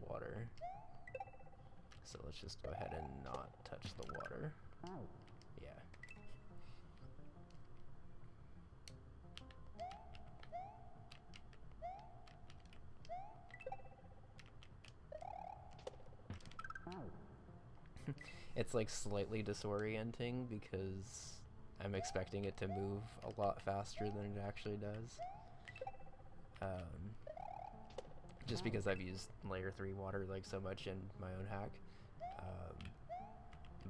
water. So let's just go ahead and not touch the water. Yeah. It's like slightly disorienting because I'm expecting it to move a lot faster than it actually does. Just because I've used layer 3 water like so much in my own hack.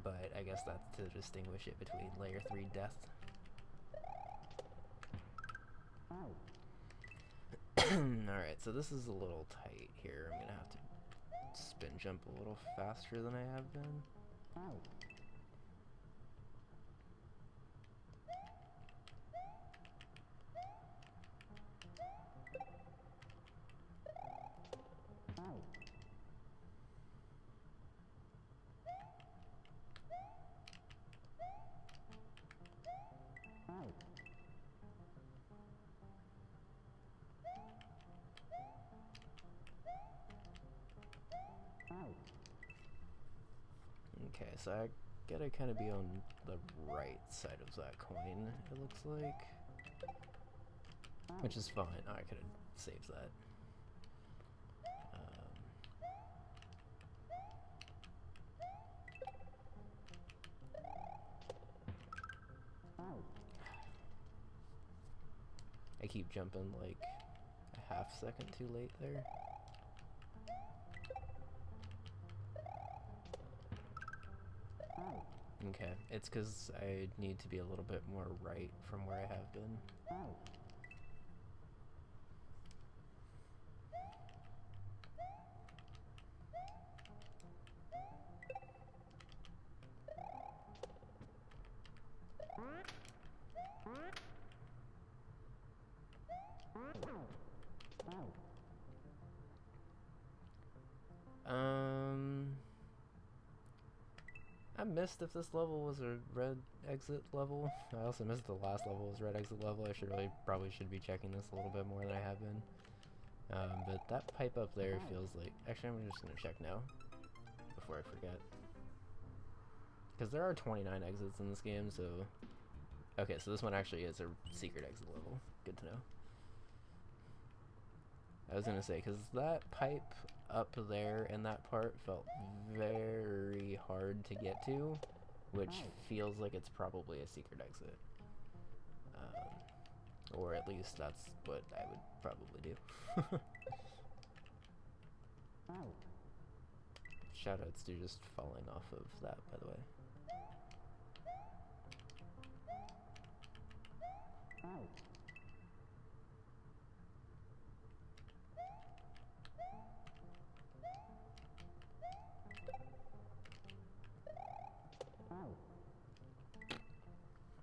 But I guess that's to distinguish it between layer 3 death. Alright, so this is a little tight here. I'm gonna have to spin jump a little faster than I have been. Okay, so I gotta kind of be on the right side of that coin, it looks like. Which is fine. Oh, I could have saved that. I keep jumping like a half second too late there. Okay, it's because I need to be a little bit more right from where I have been. I missed if this level was a red exit level. I also missed the last level was red exit level. I probably should be checking this a little bit more than I have been. But that pipe up there feels like... Actually, I'm just going to check now before I forget. Because there are 29 exits in this game, so... Okay, so this one actually is a secret exit level. Good to know. I was going to say, because that pipe up there in that part felt very hard to get to, which feels like it's probably a secret exit. Or at least that's what I would probably do. Shoutouts to just falling off of that, by the way.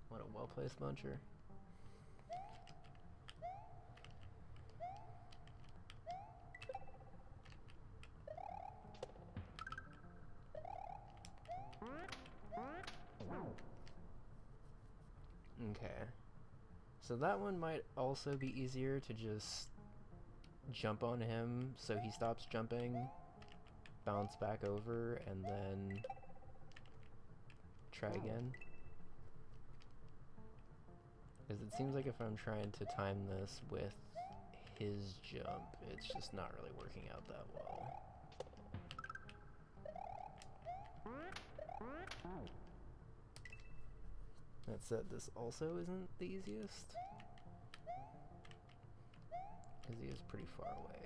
What a well-placed muncher. Okay. So that one might also be easier to just jump on him so he stops jumping, bounce back over, and then try again. Because it seems like if I'm trying to time this with his jump, it's just not really working out that well. That said, this also isn't the easiest, because he is pretty far away.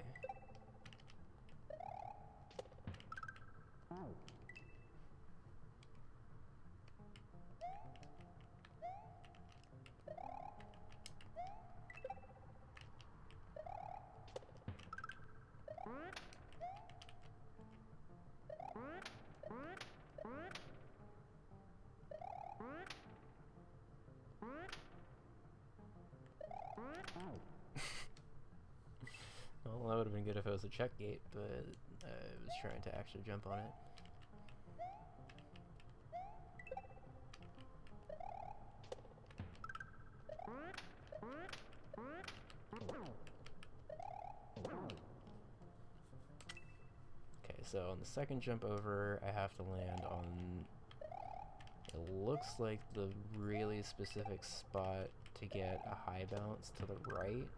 Well, that would have been good if it was a check gate, but I was trying to actually jump on it. so on the second jump over, I have to land on, it looks like the really specific spot to get a high bounce to the right,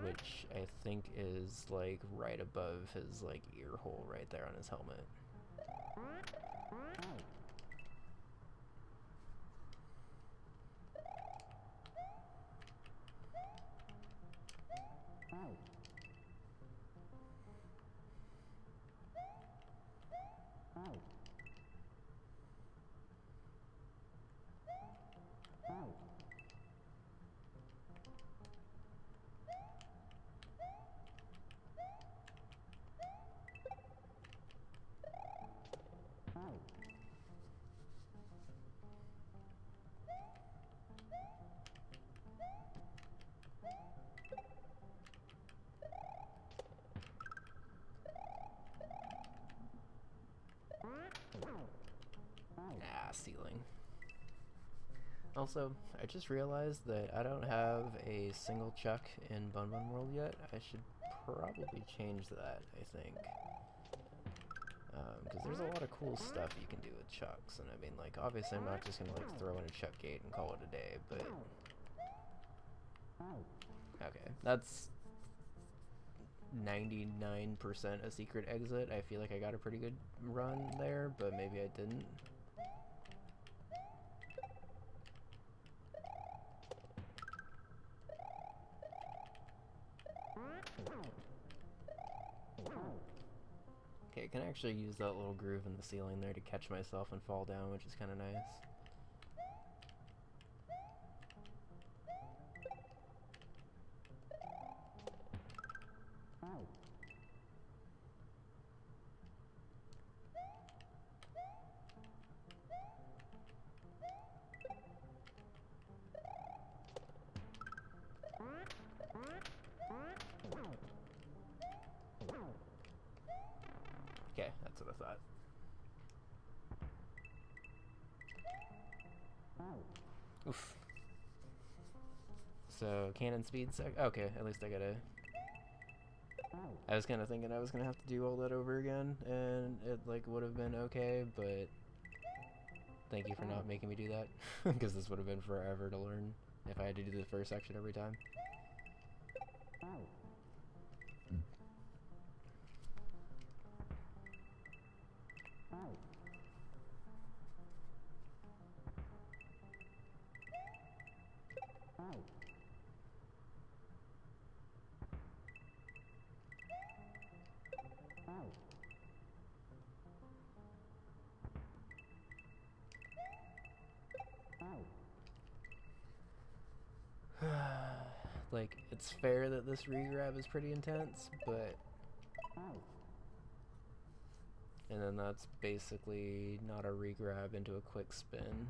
which I think is like right above his like ear hole right there on his helmet. Ah, ceiling. Also, I just realized that I don't have a single chuck in Bun Bun World yet. I should probably change that, I think. Because there's a lot of cool stuff you can do with chucks, and I mean, like, obviously I'm not just gonna, like, throw in a chuck gate and call it a day, but... Okay, that's 99% a secret exit. I feel like I got a pretty good run there, but maybe I didn't. Okay, I can actually use that little groove in the ceiling there to catch myself and fall down, which is kind of nice. Okay, that's what I thought. Oof. So, cannon speed okay, at least I gotta... I was kind of thinking I was gonna have to do all that over again, and it, like, would have been okay, but... Thank you for not making me do that, because this would have been forever to learn if I had to do the first section every time. Like, it's fair that this regrab is pretty intense, but... And then that's basically not a regrab into a quick spin.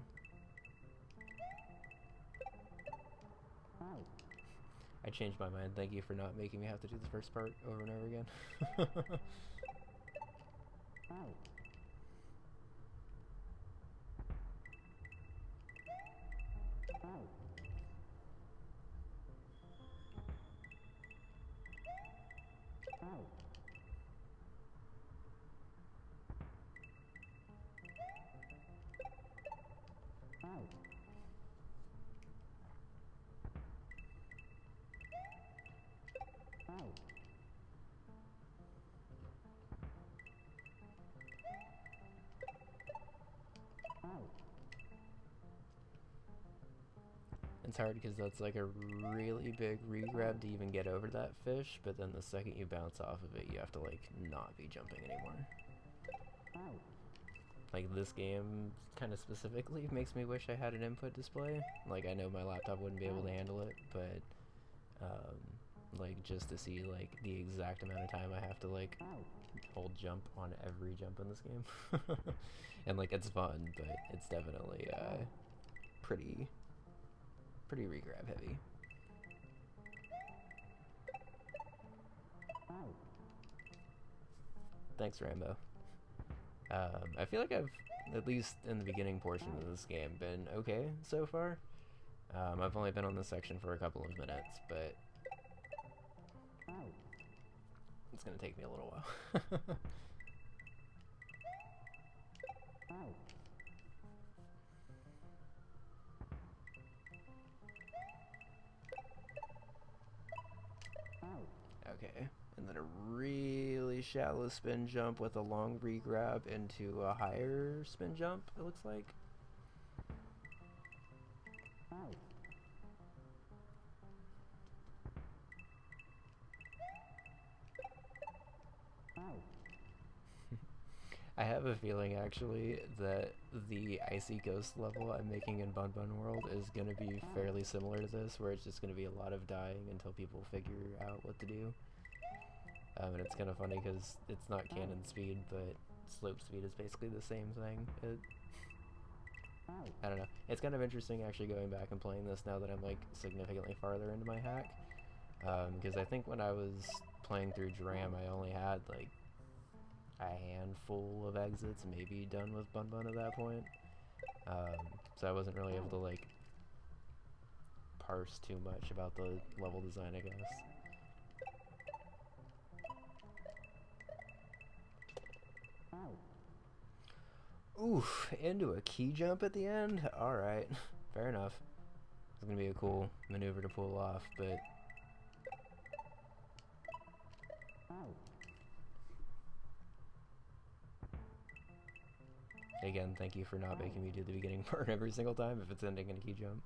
I changed my mind. Thank you for not making me have to do the first part over and over again. It's hard because that's like a really big regrab to even get over that fish, but then the second you bounce off of it, you have to like not be jumping anymore. Like this game kind of specifically makes me wish I had an input display. Like I know my laptop wouldn't be able to handle it, but like just to see like the exact amount of time I have to like hold jump on every jump in this game. And like it's fun, but it's definitely pretty regrab heavy. Thanks, Rambo. I feel like I've, at least in the beginning portion of this game, been okay so far. I've only been on this section for a couple of minutes, but it's gonna take me a little while. shallow spin jump with a long regrab into a higher spin jump, it looks like. I have a feeling, actually, that the Icy Ghost level I'm making in Bun Bun World is going to be fairly similar to this, where it's just going to be a lot of dying until people figure out what to do. And it's kind of funny because it's not cannon speed, but slope speed is basically the same thing. I don't know. It's kind of interesting actually going back and playing this now that I'm like significantly farther into my hack. Because I think when I was playing through Dram, I only had like a handful of exits, maybe done with Bun Bun at that point. So I wasn't really able to like parse too much about the level design, I guess. Oof, into a key jump at the end? Alright, fair enough. It's gonna be a cool maneuver to pull off, but... Again, thank you for not making me do the beginning part every single time if it's ending in a key jump.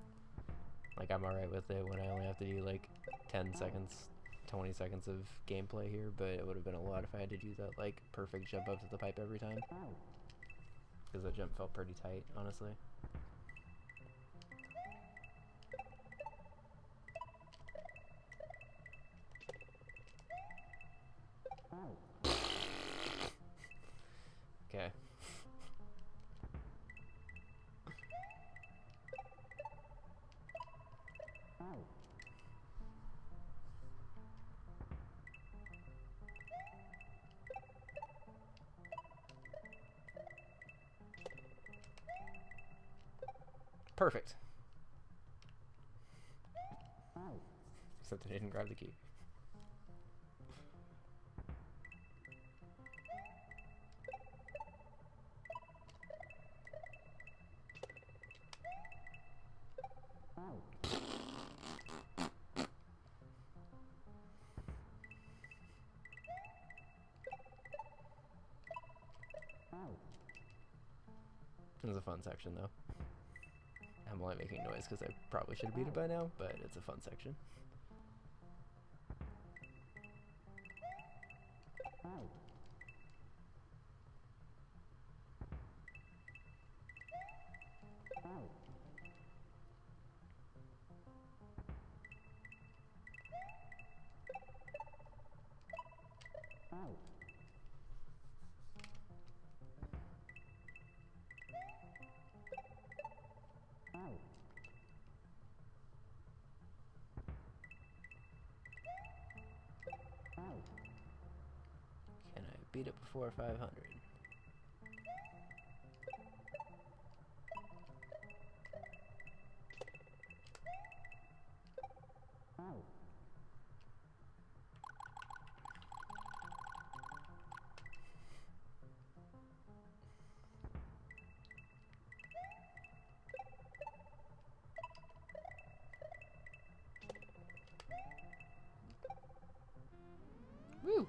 Like, I'm alright with it when I only have to do like 10 seconds, 20 seconds of gameplay here, but it would have been a lot if I had to do that like perfect jump up to the pipe every time. Because that jump felt pretty tight, honestly. Okay. Perfect. Except I didn't grab the key. This is a fun section, though. I'm only making noise because I probably should have beat it by now, but it's a fun section. Can I beat it before 500? Woo!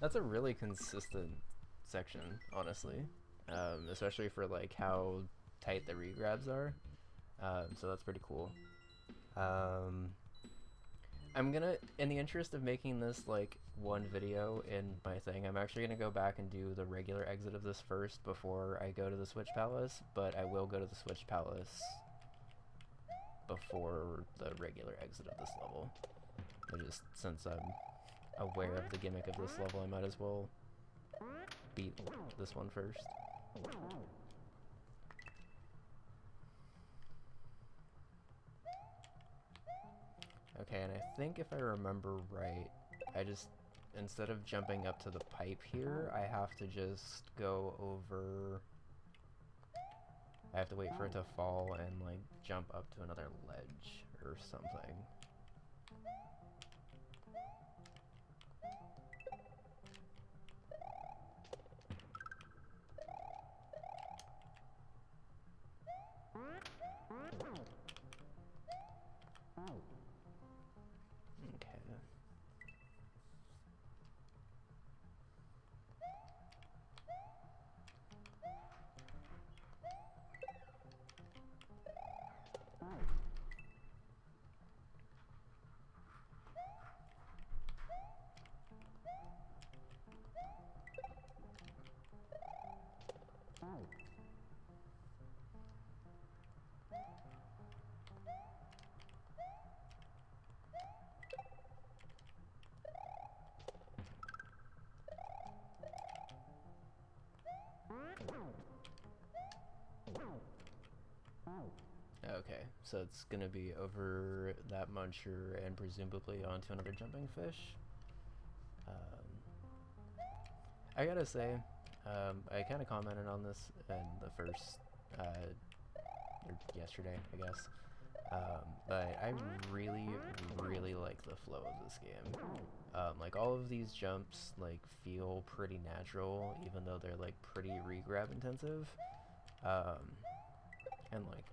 That's a really consistent section, honestly. Especially for like how tight the regrabs are. So that's pretty cool. I'm gonna, in the interest of making this like one video in my thing, I'm actually gonna go back and do the regular exit of this first before I go to the Switch Palace, but I will go to the Switch Palace before the regular exit of this level. Just since I'm aware of the gimmick of this level, I might as well beat this one first. Okay, and I think if I remember right, I just, instead of jumping up to the pipe here, I have to just go over... I have to wait for it to fall and, like, jump up to another ledge or something. Okay, so it's gonna be over that muncher and presumably onto another jumping fish. I gotta say, I kind of commented on this in the first, or yesterday, I guess. But I really, really like the flow of this game. Like all of these jumps like feel pretty natural, even though they're like pretty regrab intensive. And like,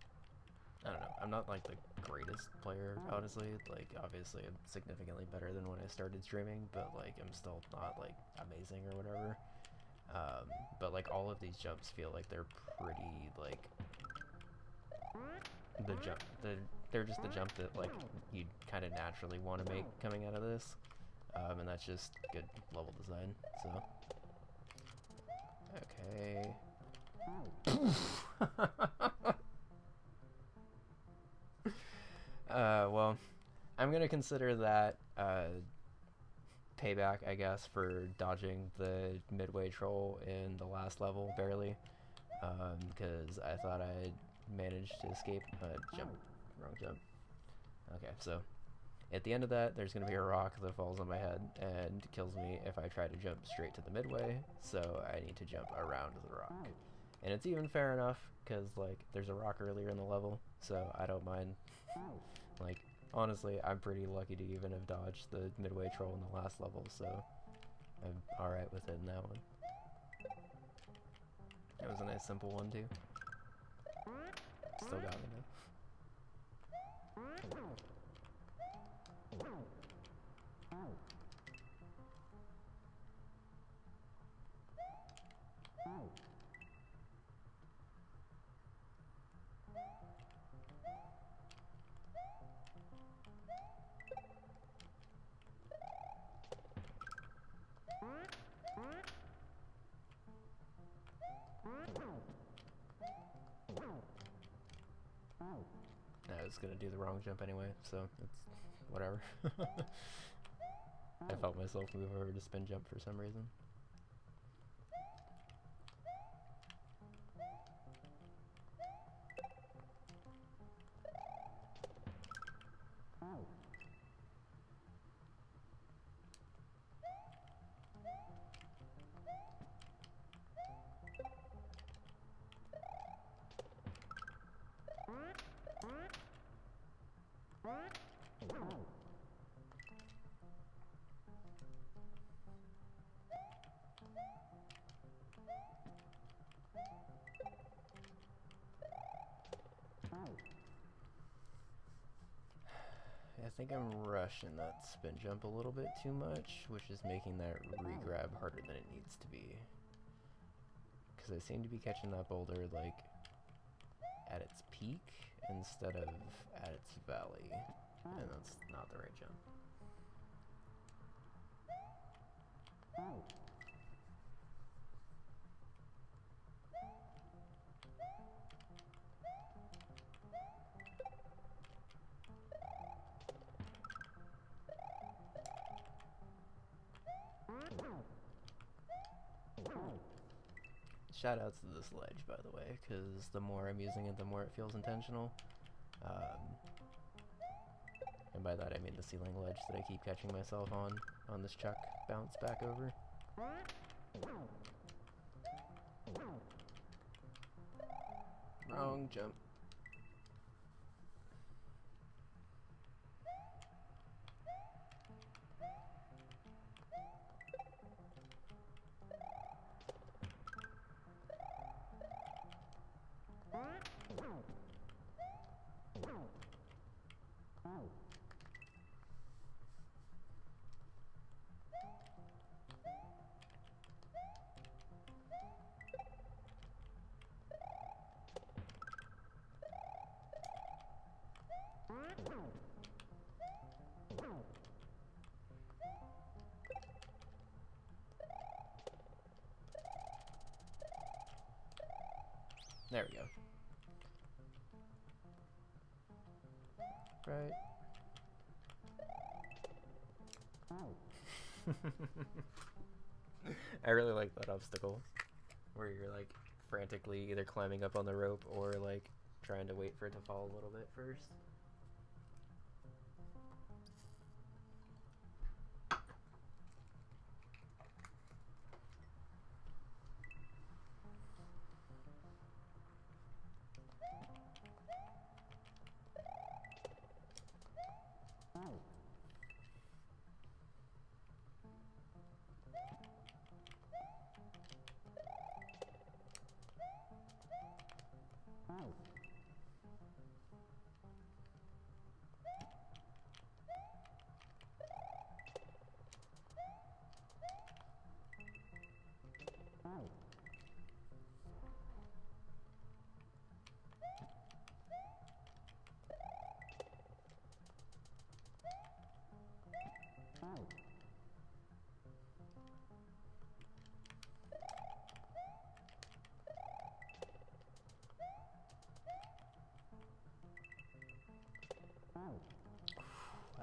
I don't know, I'm not like the greatest player, honestly. Like obviously I'm significantly better than when I started streaming, but like I'm still not like amazing or whatever. But like all of these jumps feel like they're pretty like they're just the jump that like you kind of naturally want to make coming out of this, and that's just good level design. So okay. Well, I'm gonna consider that payback, I guess, for dodging the midway troll in the last level barely, because I thought I managed to escape. Jump, wrong jump. Okay, so at the end of that, there's gonna be a rock that falls on my head and kills me if I try to jump straight to the midway. So I need to jump around the rock, and it's even fair enough because like there's a rock earlier in the level, so I don't mind. Like, honestly, I'm pretty lucky to even have dodged the midway troll in the last level, so I'm alright with it in that one. That was a nice simple one, too. Still got me, though. I was gonna do the wrong jump anyway, so it's whatever. I felt myself move over to spin jump for some reason. I think I'm rushing that spin jump a little bit too much, which is making that re-grab harder than it needs to be. Because I seem to be catching that boulder, like, at its peak instead of at its valley. And that's not the right jump. Shoutouts to this ledge, by the way, because the more I'm using it, the more it feels intentional. And by that I mean the ceiling ledge that I keep catching myself on this chuck bounce back over. Wrong jump. There we go. Right. I really like that obstacle where you're like frantically either climbing up on the rope or like trying to wait for it to fall a little bit first.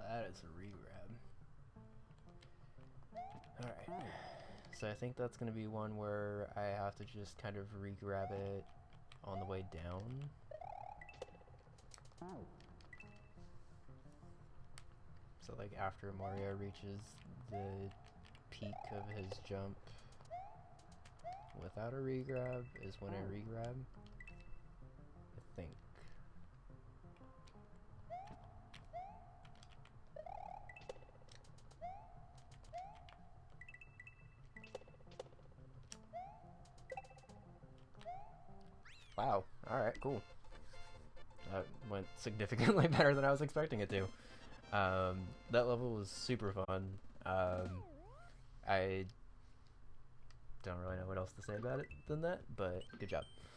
That is a re-grab. Alright. So I think that's going to be one where I have to just kind of re-grab it on the way down. So like after Mario reaches the peak of his jump without a re-grab is when I re-grab. I think. Wow, alright, cool. That went significantly better than I was expecting it to. That level was super fun. I don't really know what else to say about it than that, but good job.